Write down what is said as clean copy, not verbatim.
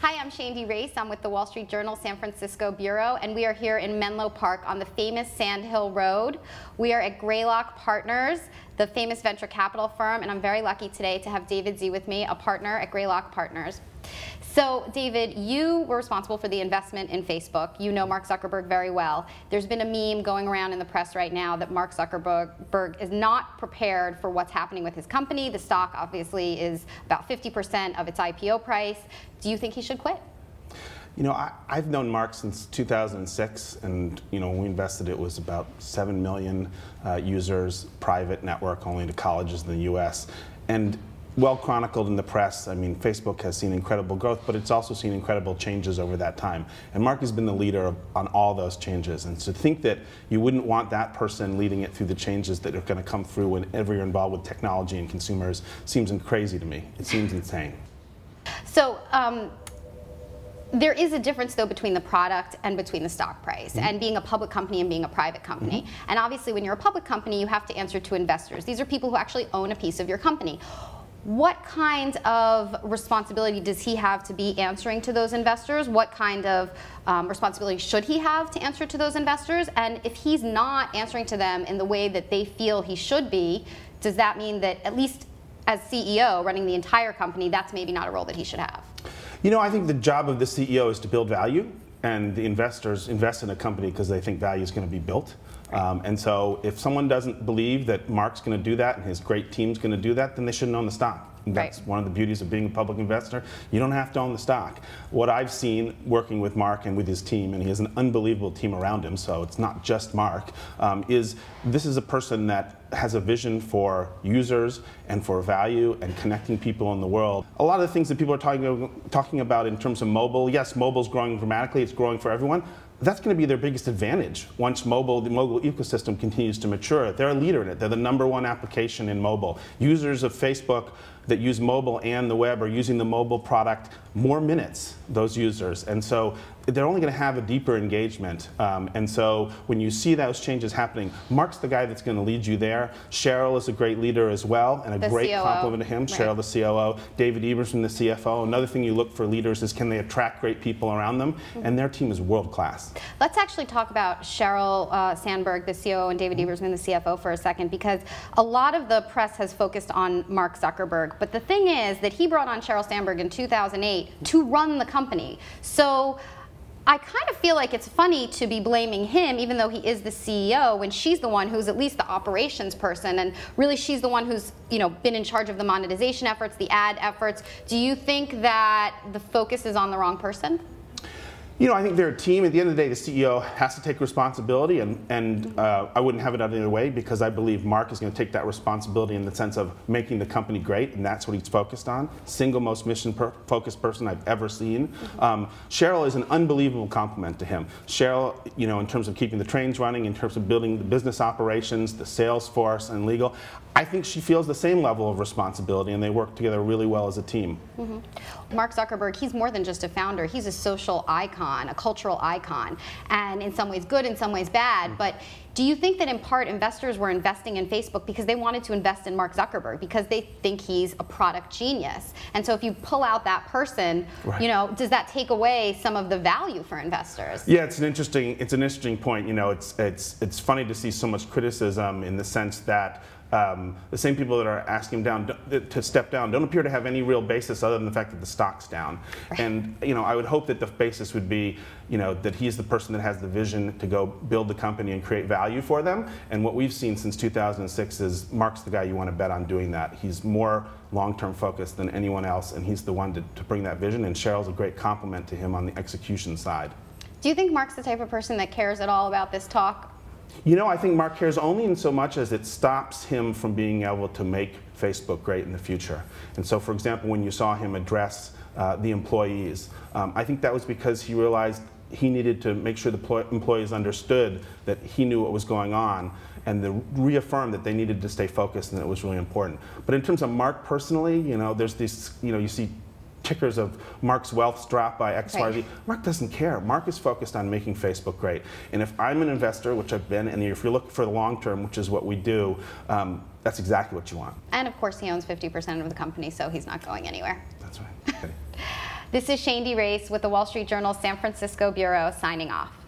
Hi, I'm Shandy Race. I'm with the Wall Street Journal San Francisco Bureau, and we are here in Menlo Park on the famous Sand Hill Road. We are at Greylock Partners, the famous venture capital firm, and I'm very lucky today to have David Z with me, a partner at Greylock Partners. So, David, you were responsible for the investment in Facebook. You know Mark Zuckerberg very well. There's been a meme going around in the press right now that Mark Zuckerberg is not prepared for what's happening with his company. The stock obviously is about 50% of its IPO price. Do you think he should quit? You know, I've known Mark since 2006, and when we invested, it was about 7 million users, private network, only to colleges in the U.S. And well chronicled in the press. I mean, Facebook has seen incredible growth, but it's also seen incredible changes over that time. And Mark has been the leader on all those changes. And to think that you wouldn't want that person leading it through the changes that are going to come through whenever you're involved with technology and consumers seems crazy to me. It seems insane. So, there is a difference, though, between the product and between the stock price, and being a public company and being a private company. And obviously, when you're a public company, you have to answer to investors. These are people who actually own a piece of your company. What kind of responsibility does he have to be answering to those investors? What kind of responsibility should he have to answer to those investors? And if he's not answering to them in the way that they feel he should be, does that mean that, at least as CEO running the entire company, that's maybe not a role that he should have? You know, I think the job of the CEO is to build value, and the investors invest in a company because they think value is going to be built. And so if someone doesn't believe that Mark's going to do that and his great team's going to do that, then they shouldn't own the stock. And that's one of the beauties of being a public investor. You don't have to own the stock. What I've seen working with Mark and with his team, and he has an unbelievable team around him, so it's not just Mark, is this is a person that has a vision for users and for value and connecting people in the world. A lot of the things that people are talking about in terms of mobile, yes, mobile's growing dramatically, it's growing for everyone. That's going to be their biggest advantage once the mobile ecosystem continues to mature. They're a leader in it. They're the #1 application in mobile. Users of Facebook that use mobile and the web are using the mobile product more minutes, those users. And so they're only going to have a deeper engagement. And so when you see those changes happening, Mark's the guy that's going to lead you there. Sheryl is a great leader as well, and a great compliment to him. Sheryl, the COO. David Eberson, the CFO. Another thing you look for leaders is, can they attract great people around them? And their team is world class. Let's actually talk about Sheryl Sandberg, the COO, and David Eberson, the CFO, for a second, because a lot of the press has focused on Mark Zuckerberg. But the thing is that he brought on Sheryl Sandberg in 2008 to run the company. So I kind of feel like it's funny to be blaming him, even though he is the CEO, when she's the one who's at least the operations person, and really she's the one who's been in charge of the monetization efforts, the ad efforts. Do you think that the focus is on the wrong person? I think they're a team. At the end of the day, the CEO has to take responsibility, and I wouldn't have it any other way, because I believe Mark is going to take that responsibility in the sense of making the company great, and that's what he's focused on. Single most mission-focused person I've ever seen. Sheryl is an unbelievable compliment to him. Sheryl, in terms of keeping the trains running, in terms of building the business operations, the sales force, and legal, I think she feels the same level of responsibility, and they work together really well as a team. Mark Zuckerberg, he's more than just a founder. He's a social icon, a cultural icon, and in some ways good, in some ways bad. But do you think that in part investors were investing in Facebook because they wanted to invest in Mark Zuckerberg, because they think he's a product genius? And so if you pull out that person, does that take away some of the value for investors? Yeah, it's an interesting point. It's funny to see so much criticism in the sense that the same people that are asking him to step down don't appear to have any real basis other than the fact that the stock's down. And I would hope that the basis would be that he's the person that has the vision to go build the company and create value for them. And what we've seen since 2006 is Mark's the guy you want to bet on doing that. He's more long-term focused than anyone else, and he's the one to bring that vision. And Sheryl's a great complement to him on the execution side. Do you think Mark's the type of person that cares at all about this talk? I think Mark cares only in so much as it stops him from being able to make Facebook great in the future. And so, for example, when you saw him address the employees, I think that was because he realized he needed to make sure the employees understood that he knew what was going on, and to reaffirm that they needed to stay focused, and it was really important. But in terms of Mark personally, there's this, you see tickers of Mark's wealth's drop by X, Y, Z. Mark doesn't care. Mark is focused on making Facebook great. And if I'm an investor, which I've been, and if you're looking for the long term, which is what we do, that's exactly what you want. And of course, he owns 50% of the company, so he's not going anywhere. That's right. This is Shane DeRace with the Wall Street Journal San Francisco Bureau signing off.